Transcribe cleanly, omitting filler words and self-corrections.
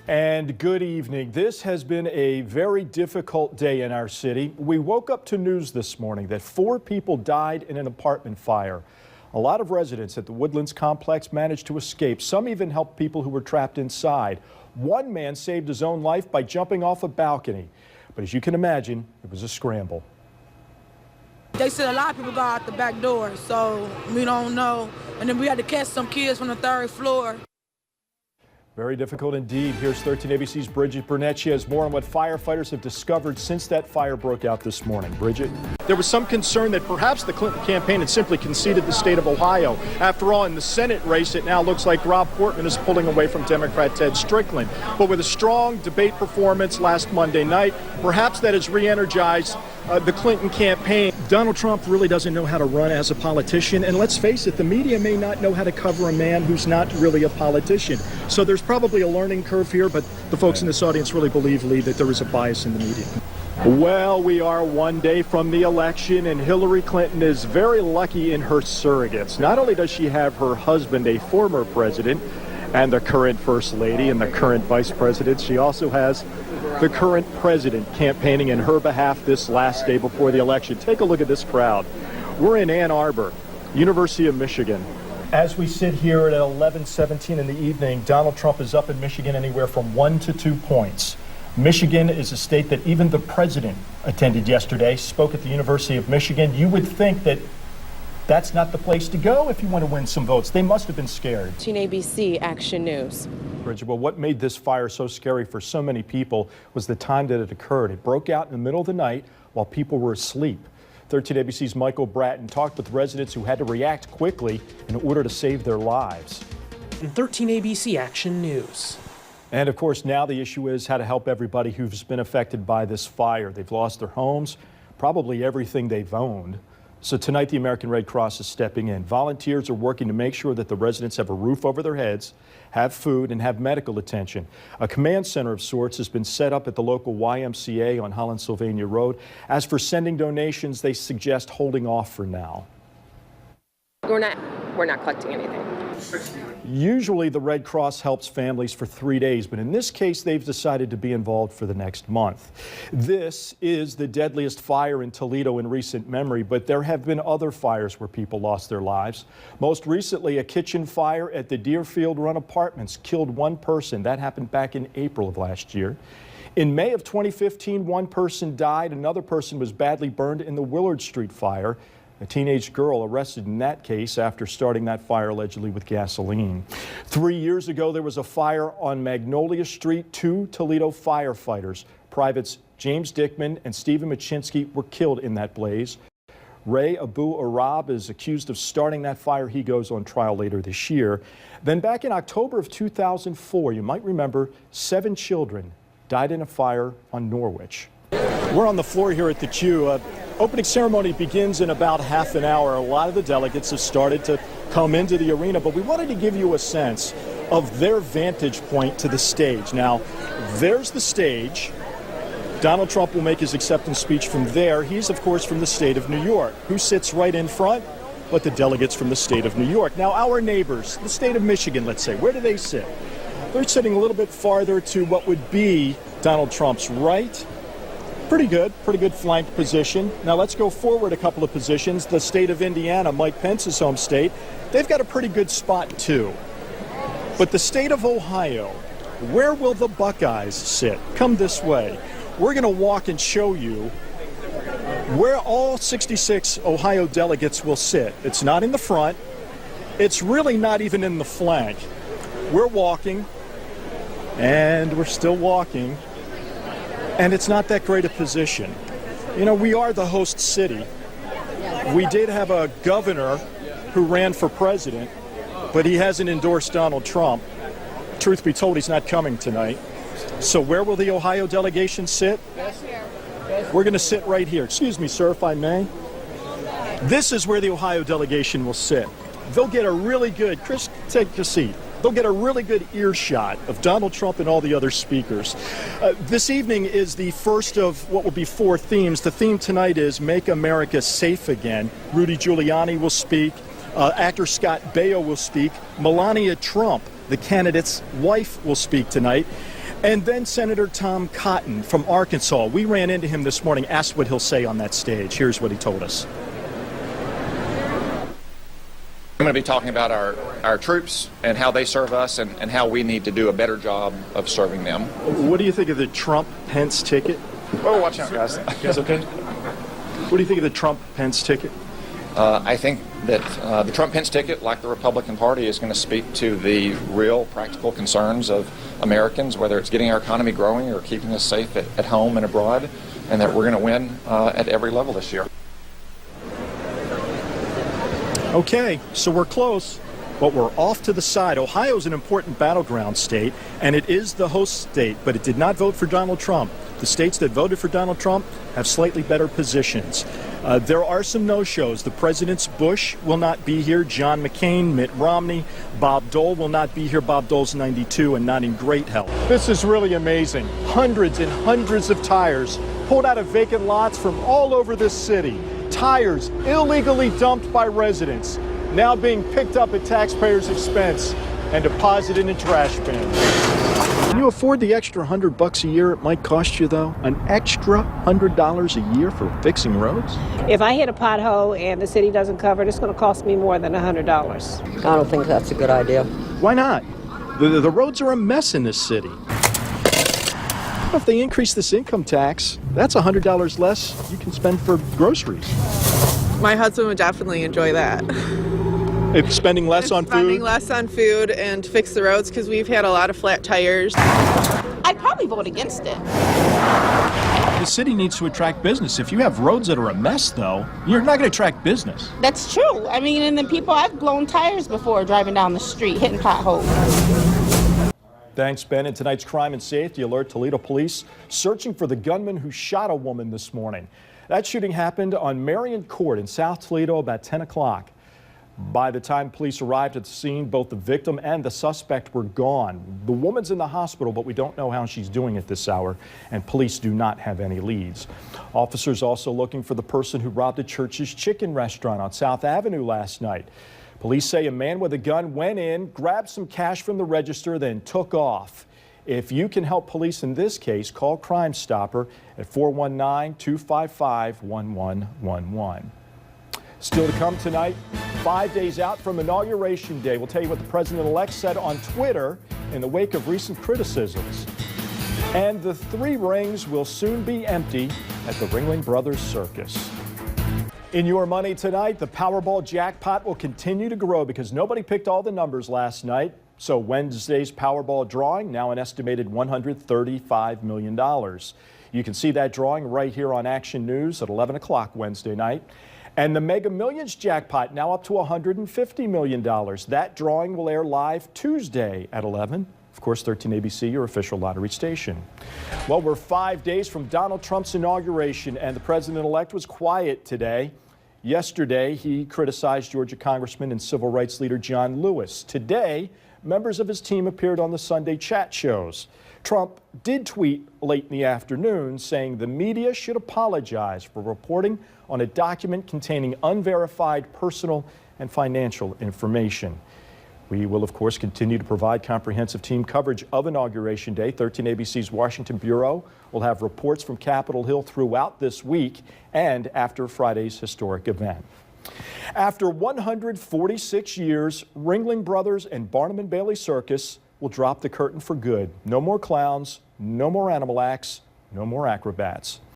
And good evening. This has been a very difficult day in our city. We woke up to news this morning that 4 people died in an apartment fire. A lot of residents at the Woodlands complex managed to escape. Some even helped people who were trapped inside. One man saved his own life by jumping off a balcony. But as you can imagine, it was a scramble. They said a lot of people got out the back door, so we don't know. And then we had to catch some kids from the 3rd floor. Very difficult indeed. Here's 13 ABC's Bridget Burnett. She has more on what firefighters have discovered since that fire broke out this morning. Bridget? There was some concern that perhaps the Clinton campaign had simply conceded the state of Ohio. After all, in the Senate race, it now looks like Rob Portman is pulling away from Democrat Ted Strickland. But with a strong debate performance last Monday night, perhaps that has re-energized the Clinton campaign. Donald Trump really doesn't know how to run as a politician. And let's face it, the media may not know how to cover a man who's not really a politician. So there's probably a learning curve here, but the folks in this audience really believe, Lee, that there is a bias in the media. Well, we are one day from the election, and Hillary Clinton is very lucky in her surrogates. Not only does she have her husband, a former president, and the current first lady and the current vice president, she also has the current president campaigning in her behalf this last day before the election. Take a look at this crowd. We're in Ann Arbor, University of Michigan. As we sit here at 11:17 in the evening, Donald Trump is up in Michigan anywhere from 1 to 2 points. Michigan is a state that even the president attended yesterday, spoke at the University of Michigan. You would think that that's not the place to go if you want to win some votes. They must have been scared. ABC Action News. Bridget, well, what made this fire so scary for so many people was the time that it occurred. It broke out in the middle of the night while people were asleep. 13 ABC's Michael Bratton talked with residents who had to react quickly in order to save their lives. And 13 ABC Action News. And of course, now the issue is how to help everybody who's been affected by this fire. They've lost their homes, probably everything they've owned. So tonight, the American Red Cross is stepping in. Volunteers are working to make sure that the residents have a roof over their heads, have food, and have medical attention. A command center of sorts has been set up at the local YMCA on Holland-Sylvania Road. As for sending donations, they suggest holding off for now. We're not collecting anything. Usually the Red Cross helps families for 3 days, but in this case they've decided to be involved for the next month. This is the deadliest fire in Toledo in recent memory, but there have been other fires where people lost their lives. Most recently, a kitchen fire at the Deerfield Run Apartments killed 1 person. That happened back in April of last year. In May of 2015, 1 person died. Another person was badly burned in the Willard Street fire. A teenage girl arrested in that case after starting that fire allegedly with gasoline. 3 years ago, there was a fire on Magnolia Street. 2 Toledo firefighters, privates James Dickman and Stephen Machinsky, were killed in that blaze. Ray Abu Arab is accused of starting that fire. He goes on trial later this year. Then back in October of 2004, you might remember, 7 children died in a fire on Norwich. We're on the floor here at the Q. Opening ceremony begins in about half an hour. A lot of the delegates have started to come into the arena, but we wanted to give you a sense of their vantage point to the stage. Now, there's the stage. Donald Trump will make his acceptance speech from there. He's, of course, from the state of New York. Who sits right in front? But the delegates from the state of New York. Now, our neighbors, the state of Michigan, let's say, where do they sit? They're sitting a little bit farther to what would be Donald Trump's right. Pretty good flanked position. Now let's go forward a couple of positions. The state of Indiana, Mike Pence's home state, they've got a pretty good spot too. But the state of Ohio, where will the Buckeyes sit? Come this way. We're going to walk and show you where all 66 Ohio delegates will sit. It's not in the front. It's really not even in the flank. We're walking, and we're still walking. And it's not that great a position. You know, we are the host city. We did have a governor who ran for president, but he hasn't endorsed Donald Trump. Truth be told, he's not coming tonight. So where will the Ohio delegation sit? We're going to sit right here. Excuse me, sir, if I may. This is where the Ohio delegation will sit. They'll get a really good, Chris, take a seat. They'll get a really good earshot of Donald Trump and all the other speakers. This evening is the first of what will be 4 themes. The theme tonight is Make America Safe Again. Rudy Giuliani will speak. Actor Scott Baio will speak. Melania Trump, the candidate's wife, will speak tonight. And then Senator Tom Cotton from Arkansas. We ran into him this morning, asked what he'll say on that stage. Here's what he told us. I'm going to be talking about our troops and how they serve us and how we need to do a better job of serving them. What do you think of the Trump-Pence ticket? Oh, watch out, guys. Guys, okay? What do you think of the Trump-Pence ticket? I think that the Trump-Pence ticket, like the Republican Party, is going to speak to the real practical concerns of Americans, whether it's getting our economy growing or keeping us safe at home and abroad, and that we're going to win at every level this year. Okay, so we're close, but we're off to the side. Ohio's an important battleground state, and it is the host state, but it did not vote for Donald Trump. The states that voted for Donald Trump have slightly better positions. There are some no-shows. The President's Bush will not be here. John McCain, Mitt Romney, Bob Dole will not be here. Bob Dole's 92 and not in great health. This is really amazing. Hundreds and hundreds of tires pulled out of vacant lots from all over this city. Tires illegally dumped by residents, now being picked up at taxpayers' expense and deposited in trash bins. Can you afford the extra $100 a year it might cost you, though? An extra $100 a year for fixing roads? If I hit a pothole and the city doesn't cover it, it's going to cost me more than $100. I don't think that's a good idea. Why not? The roads are a mess in this city. If they increase this income tax, that's $100 less you can spend for groceries. My husband would definitely enjoy that. If spending less on Spending food? less on food and fix the roads because we've had a lot of flat tires. I'd probably vote against it. The city needs to attract business. If you have roads that are a mess, though, you're not going to attract business. That's true. I mean, and then people, I've blown tires before driving down the street, hitting potholes. Thanks, Ben. In tonight's Crime and Safety Alert, Toledo police searching for the gunman who shot a woman this morning. That shooting happened on Marion Court in South Toledo about 10 o'clock. By the time police arrived at the scene, both the victim and the suspect were gone. The woman's in the hospital, but we don't know how she's doing at this hour, and police do not have any leads. Officers also looking for the person who robbed a Church's Chicken restaurant on South Avenue last night. Police say a man with a gun went in, grabbed some cash from the register, then took off. If you can help police in this case, call Crime Stopper at 419-255-1111. Still to come tonight, 5 days out from Inauguration Day. We'll tell you what the president-elect said on Twitter in the wake of recent criticisms. And the three rings will soon be empty at the Ringling Brothers Circus. In your money tonight, the Powerball jackpot will continue to grow because nobody picked all the numbers last night. So Wednesday's Powerball drawing, now an estimated $135 million. You can see that drawing right here on Action News at 11 o'clock Wednesday night. And the Mega Millions jackpot now up to $150 million. That drawing will air live Tuesday at 11. Of course, 13 ABC, your official lottery station. Well, we're 5 days from Donald Trump's inauguration, and the president-elect was quiet today. Yesterday, he criticized Georgia Congressman and civil rights leader John Lewis. Today, members of his team appeared on the Sunday chat shows. Trump did tweet late in the afternoon saying the media should apologize for reporting on a document containing unverified personal and financial information. We will, of course, continue to provide comprehensive team coverage of Inauguration Day. 13 ABC's Washington Bureau will have reports from Capitol Hill throughout this week and after Friday's historic event. After 146 years, Ringling Brothers and Barnum and Bailey Circus will drop the curtain for good. No more clowns, no more animal acts, no more acrobats.